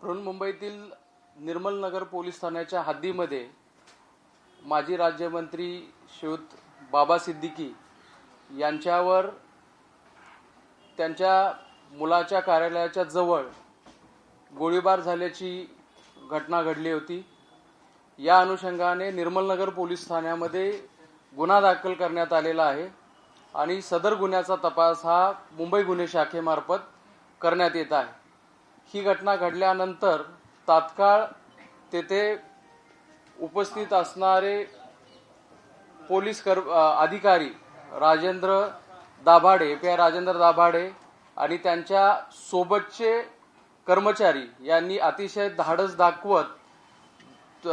बृहन्मुंबईतील निर्मल नगर police ठाण्याच्या हद्दीमध्ये माजी राज्यमंत्री श्रीयुत बाबा सिद्दीकी यांच्यावर त्यांच्या मुलाच्या कार्यालयाच्या जवळ गोळीबार झाल्याची घटना घडली होती। या अनुषंगाने निर्मल नगर पोलीस ठाण्यामध्ये गुन्हा दाखल करण्यात आलेला आहे आणि सदर गुन्ह्याचा तपास हा मुंबई गुन्हे शाखेमार्फत करण्यात येत आहे। ही घटना घडल्यानंतर तात्काळ तेथे उपस्थित असणारे पोलीस अधिकारी राजेंद्र दाभाडे एपीआय राजेंद्र दाभाडे आणि त्यांच्या सोबतचे कर्मचारी यांनी अतिशय धाडस दाखवत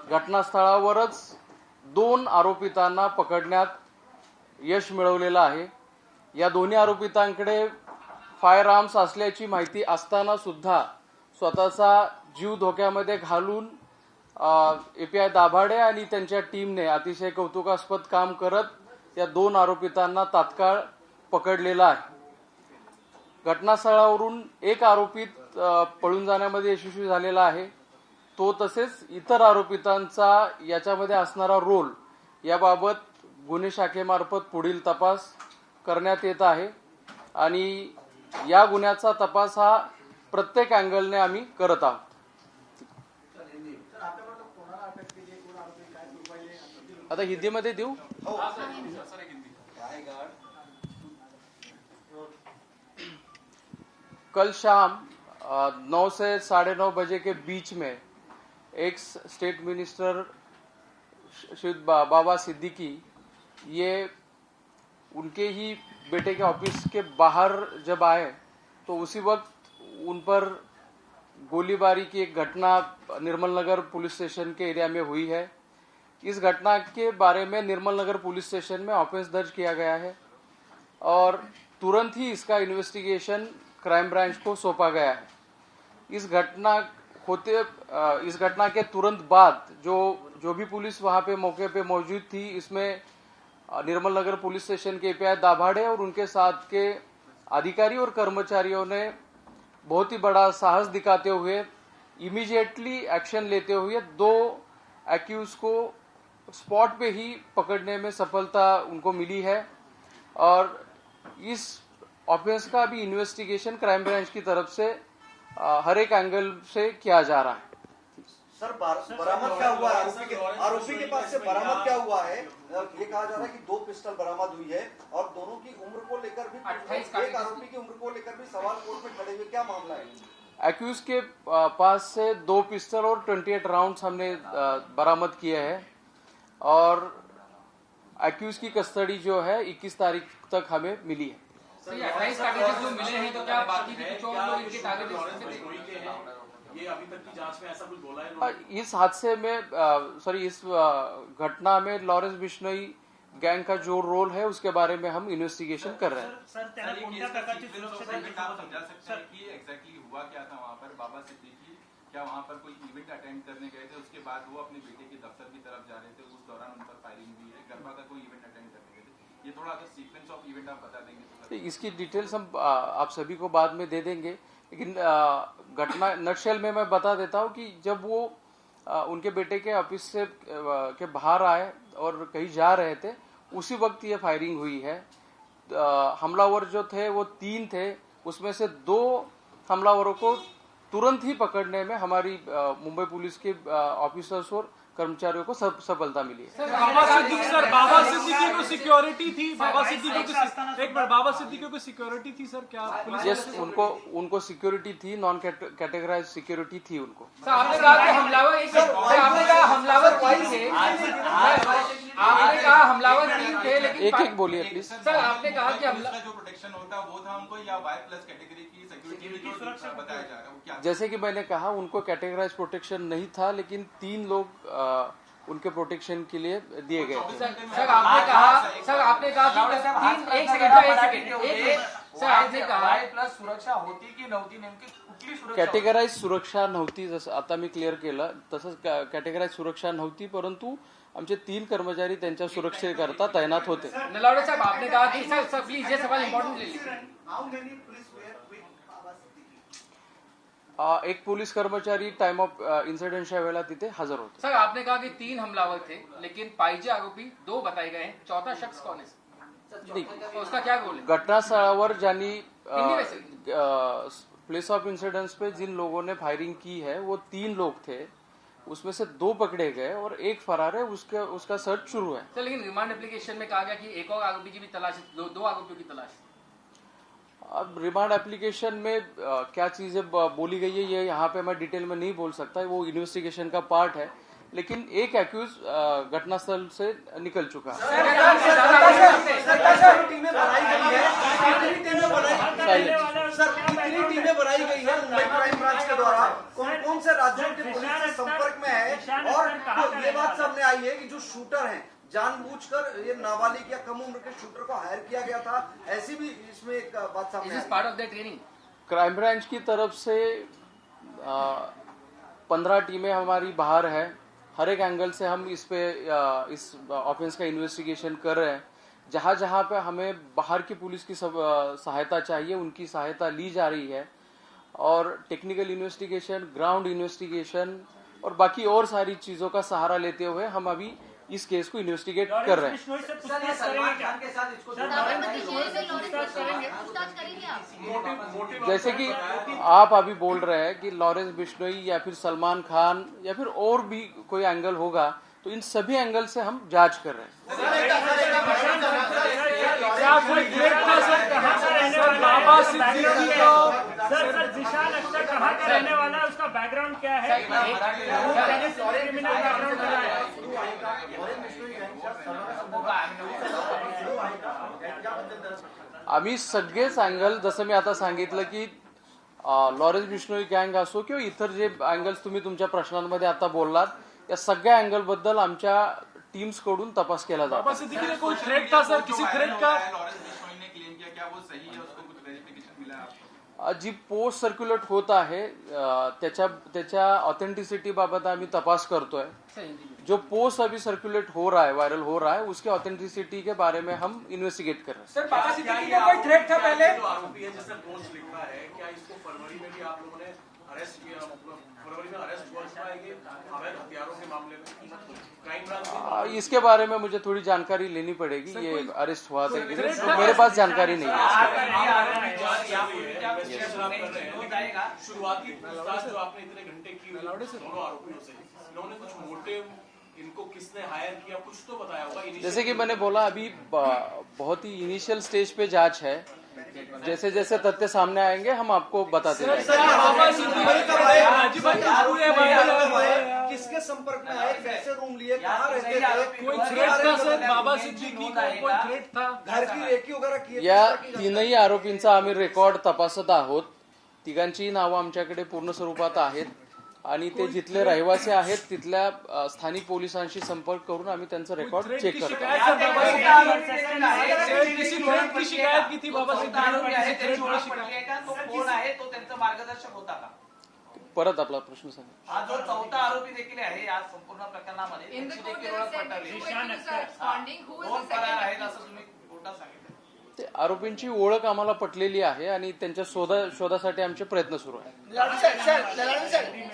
घटनास्थळावरच 2 आरोपितांना पकडण्यात यश मिळवलेलं आहे। या दोन्ही आरोपितांकडे फायर आर्म्स असल्याची माहिती असताना सुद्धा स्वतःचा जीव धोक्यामध्ये घालून एपीआय दाभाडे आणि त्यांच्या टीमने अतिशय कौतुकास्पद काम करत या 2 आरोपितांना तात्काळ पकडलेला आहे। घटनास्थळावरून एक आरोपित पळून जाण्यामध्ये यशस्वी झालेला आहे। तो तसेच इतर आरोपितांचा याच्यामध्ये असणारा रोल याबाबत गुन्हे शाखेमार्फत पुढील तपास करण्यात येत आहे आणि या गुन्ह्याचा तपास हा प्रत्येक अँगलने आम्ही करत आहोत। आता हिंदीमध्ये देऊ। कल शाम 9 से 9:30 बजे के बीच में एक्स स्टेट मिनिस्टर श्री बाबा सिद्दीकी ये उनके ही बेटे के ऑफिस के बाहर जब आए तो उसी वक्त उन पर गोलीबारी की एक घटना निर्मल नगर पुलिस स्टेशन के एरिया में हुई है। इस घटना के बारे में निर्मल नगर पुलिस स्टेशन में ऑफेंस दर्ज किया गया है और तुरंत ही इसका इन्वेस्टिगेशन क्राइम ब्रांच को सौंपा गया है। इस घटना के तुरंत बाद जो भी पुलिस वहां पे मौके पे मौजूद थी, इसमें निर्मल नगर पुलिस स्टेशन के एपीआई दाभाडे और उनके साथ के अधिकारी और कर्मचारियों ने बहुत ही बड़ा साहस दिखाते हुए इमीडिएटली एक्शन लेते हुए 2 एक्यूज को स्पॉट पे ही पकड़ने में सफलता उनको मिली है और इस ऑफेंस का भी इन्वेस्टिगेशन क्राइम ब्रांच की तरफ से हर एक एंगल से किया जा रहा है। सर बरामद क्या हुआ है? आरोपी के पास से बरामद क्या हुआ है? ये कहा जा रहा है कि 2 पिस्टल बरामद हुई है और दोनों की उम्र को लेकर भी एक आरोपी की उम्र को लेकर भी सवाल कोर्ट में खड़े हुए, क्या मामला है? एक्यूज के पास से 2 पिस्टल और 28 राउंड्स हमने बरामद किए हैं और एक्यूज की कस्टडी जो है 21 तारीख तक हमें मिली है। 28 टारगेट जो मिले हैं तो क्या बाकी भी कुछ और लोग इनके टारगेट ये अभी तक की जांच में ऐसा कुछ बोला है? इस हादसे में इस घटना में लॉरेंस बिश्नोई गैंग का जो रोल है उसके बारे में हम इन्वेस्टिगेशन कर रहे हैं। सर त्यांना कोणत्या प्रकारची सुरक्षा समझा सकते हैं कि एग्जैक्टली हुआ क्या था वहां पर? बाबा सिद्दीकी क्या वहां पर कोई इवेंट अटेंड करने गए थे, उसके बाद वो अपने बेटे के दफ्तर की तरफ जा रहे थे, उस दौरान उन पर फायरिंग हुई है? गरबा का कोई इवेंट अटेंड करने गए थे? ये थोड़ा अगर सीक्वेंस ऑफ इवेंट आप बता देंगे तो इसकी डिटेल्स हम आप सभी को बाद में दे देंगे, लेकिन घटना नटशेल में मैं बता देता हूं कि जब वो उनके बेटे के ऑफिस से के बाहर आए और कहीं जा रहे थे, उसी वक्त ये फायरिंग हुई है। हमलावर जो थे वो 3 थे, उसमें से 2 हमलावरों को तुरंत ही पकड़ने में हमारी मुंबई पुलिस के ऑफिसर्स और कर्मचारियों को सफलता मिली है। बाबा सिद्दीकी को सिक्योरिटी थी? बाबा सिद्दीकी को सिक्योरिटी थी सर? क्या पुलिस? यस, उनको सिक्योरिटी थी, नॉन कैटेगराइज सिक्योरिटी थी उनको। आपने कहा कि हमलावर हमलावर 3 थे, लेकिन एक बोलिए प्लीज। सर आपने कहा कि जो प्रोटेक्शन होता है वो था उनको, या Y+ कैटेगरी की सिक्योरिटी सुरक्षा बताया जा रहा है? जैसे कि मैंने कहा, उनको कैटेगराइज प्रोटेक्शन नहीं था, लेकिन 3 लोग उनके प्रोटेक्शन के लिए दिए गए थे। सर आपने कहा Y+ सुरक्षा होती की नव्हती, नेमकी कुठली सुरक्षा? कॅटेगराइज सुरक्षा नव्हती, जसं आता मी क्लिअर केलं तसंच कॅटेगराइज सुरक्षा नव्हती, परंतु आमचे 3 कर्मचारी त्यांच्या सुरक्षेकरता तैनात होते। नलावडे साहब आपने कहा कि सर प्लीज ये सवाल इम्पोर्टेंट ले लीजिए। एक पोलीस कर्मचारी टाइम ऑफ इन्सिडेंटच्या वेळेला तिथे हजर होते. सर आपने कहा कि 3 हमलावर थे लेकिन पाइजे आरोपी 2 बताए गए हैं, चौथा शख्स कौन है? तो उसका क्या गोल है? घटनास्थळावर ज्यांनी हिंदी में से। प्लेस ऑफ इंसिडेंट्स पे जिन लोगों ने फायरिंग की है वो 3 लोग थे, उसमें से 2 पकड़े गए और 1 फरार है, उसका सर्च शुरू है. सर लेकिन रिमांड एप्लीकेशन में कहा गया कि एक और आरोपी की भी तलाश है, 2 आरोपियों की तलाश है. अब रिमांड एप्लीकेशन में क्या चीजें बोली गई है ये यहाँ पे मैं डिटेल में नहीं बोल सकता, वो इन्वेस्टिगेशन का पार्ट है, लेकिन एक एक्यूज घटनास्थल से निकल चुका है. टीमें बनाई गई है, कितनी टीमें बनाई गई है मुंबई क्राइम ब्रांच के द्वारा, कौन कौन से राज्यों के पुलिस के संपर्क में है, और ये बात सामने आई है कि जो शूटर हैं जानबूझकर ये नाबालिग या कम उम्र के शूटर को हायर किया गया था, ऐसी भी इसमें एक बात सामने आई है. Part of the training crime branch की तरफ से 15 टीमें हमारी बाहर है. हर एक एंगल से हम इस ऑफेंस का इन्वेस्टिगेशन कर रहे हैं. जहां जहां पे हमें बाहर की पुलिस की सहायता चाहिए उनकी सहायता ली जा रही है, और टेक्निकल इन्वेस्टिगेशन, ग्राउंड इन्वेस्टिगेशन और बाकी और सारी चीजों का सहारा लेते हुए हम अभी इस केस को इन्वेस्टिगेट कर रहे हैं. जैसे कि आप अभी बोल रहे हैं कि लॉरेंस बिश्नोई या फिर सलमान खान या फिर और भी कोई एंगल होगा, तो इन सभी एंगल से हम जांच कर रहे हैं. क्या कोई थ्रेट था सर? कहाँ का रहने वाला बाबा सिद्दीकी को? सर जिशान अख्तर कहाँ का रहने वाला है? उसका बैकग्राउंड क्या है? क्रिमिनल बैकग्राउंड क्या है? आम्ही सगळेच अँगल, जसं मी आता सांगितलं की लॉरेन्स बिश्नोई गँग असो किंवा इतर जे अँगल्स तुम्ही तुमच्या प्रश्नांमध्ये आता बोललात, या सगळ्या अँगल बद्दल आमच्या टीम्स कडून तपास केला जातो. बाबा सिद्दीकी ने कोई थ्रेट था सर? किसी थ्रेट का? लॉरेंस बिश्नोई ने क्लेम किया, क्या वो सही है? उसको कुछ वेरिफिकेशन मिला आपको? जी पोस्ट सर्क्युलेट होत आहे त्याच्या ऑथेंटिसिटी बाबत आम्ही तपास करतोय. जो पोस्ट अभी सर्कुलेट हो रहा है, वायरल हो रहा है, उसके ऑथेंटिसिटी के बारे में हम इन्वेस्टिगेट कर रहे हैं. सर बाबा सिद्दीकी को कोई थ्रेट था पहले? जो आरोपी है जिसने पोस्ट लिखा है, क्या इसको फरवरी में भी आप लोगों ने अरेस्ट किया? फरवरी में अरेस्ट हुआ अवैध हथियारों के मामले में क्राइम ब्रांच? इसके बारे में मुझे थोड़ी जानकारी लेनी पड़ेगी. ये अरेस्ट हुआ था तो मेरे पास जानकारी नहीं है. शुरुआती पूछताछ जो आपने इतने घंटे की दोनों आरोपियों से, इन्होंने कुछ मोटिव, इनको किसने हायर किया, कुछ तो बताया होगा? जैसे कि मैंने बोला, अभी बहुत ही इनिशियल स्टेज पे जांच है. जैसे जैसे तथ्य सामने आएंगे हम आपको बताते हैं. किसके संपर्क में आए, कैसे रूम लिए, कहाँ रहते थे, कोई थ्रेट था सर? बाबा सिद्दीकी को कोई थ्रेट था? घर की रेकी वगैरह किए? या 3ही आरोपींचा आम्ही रेकॉर्ड तपासत आहोत. तिघांची नावं आमच्याकडे पूर्ण स्वरूपात आहेत आणि ते जिथले रहिवासी आहेत तिथल्या स्थानिक पोलिसांशी संपर्क करून आम्ही त्यांचं रेकॉर्ड चेक करतो. किसी थ्रेट की शिकायत की थी बाबा सिद्दीकी? तो कोण आहे, तो त्यांचा मार्गदर्शक होता का? परत आपला प्रश्न सांगा. हा जो 4था आरोपी देखील आहे या संपूर्ण प्रकरणामध्ये, त्याची देखील ओळख पटवली. कोण फरार आहेत असं तुम्ही कोर्टात सांगितलं? ते आरोपींची ओळख आम्हाला पटलेली आहे आणि त्यांच्या शोधासाठी आमचे प्रयत्न सुरू आहेत.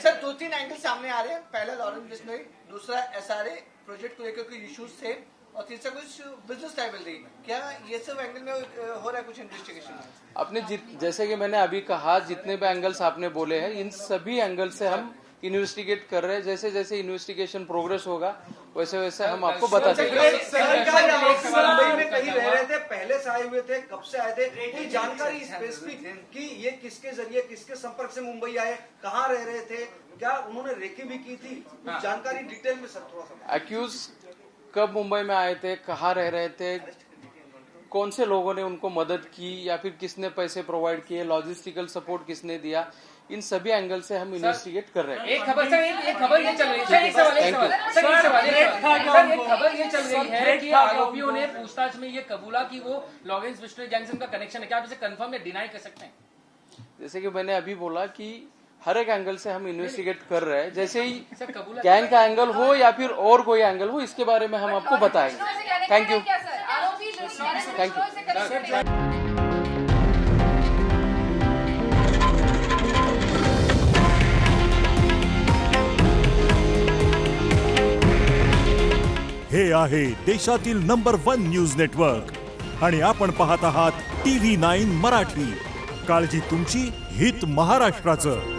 सर 2-3 एंगल सामने आ रहे हैं. पहला लॉरेंस बिश्नोई, दूसरा SRA प्रोजेक्ट को लेकर कोई इश्यूज थे, और तीसरा कुछ बिजनेस राइवलरी. क्या ये सब एंगल में हो रहा है कुछ इन्वेस्टिगेशन? आपने जैसे कि मैंने अभी कहा, जितने भी एंगल्स आपने बोले हैं इन सभी एंगल से हम इन्वेस्टिगेट कर रहे हैं. जैसे जैसे इन्वेस्टिगेशन प्रोग्रेस होगा वैसे वैसे हम आपको बता देंगे. मुंबई में कहीं रह रहे थे, पहले से आए हुए थे, कब से आए थे, कोई जानकारी स्पेसिफिक कि ये किसके जरिए, किसके संपर्क से मुंबई आए, कहाँ रह रहे थे, क्या उन्होंने रेकी भी की थी, कुछ जानकारी डिटेल में सर थोड़ा सा. एक्यूज कब मुंबई में आए थे, कहाँ रह रहे थे, कौन से लोगों ने उनको मदद की या फिर किसने पैसे प्रोवाइड किए, लॉजिस्टिकल सपोर्ट किसने दिया, इन सभी एंगल से हम इन्वेस्टिगेट कर रहे हैं. एक खबर सर, एक खबर ये चल रही है. एक खबर ये चल रही है कि आरोपियों ने पूछताछ में ये कबूला कि वो लॉरेंस बिश्नोई गैंग से उनका कनेक्शन है. क्या आप इसे कंफर्म या डिनाई कर सकते हैं? जैसे कि मैंने अभी बोला कि हर एक एंगल से हम इन्वेस्टिगेट कर रहे हैं. जैसे ही गैंग का एंगल हो या फिर और कोई एंगल हो, इसके बारे में हम आपको बताएंगे. Thank you. हे आहे देशातील नंबर 1 न्यूज नेटवर्क आणि आपण पाहत आहात TV9 मराठी. काळजी तुमची, हित महाराष्ट्राचं.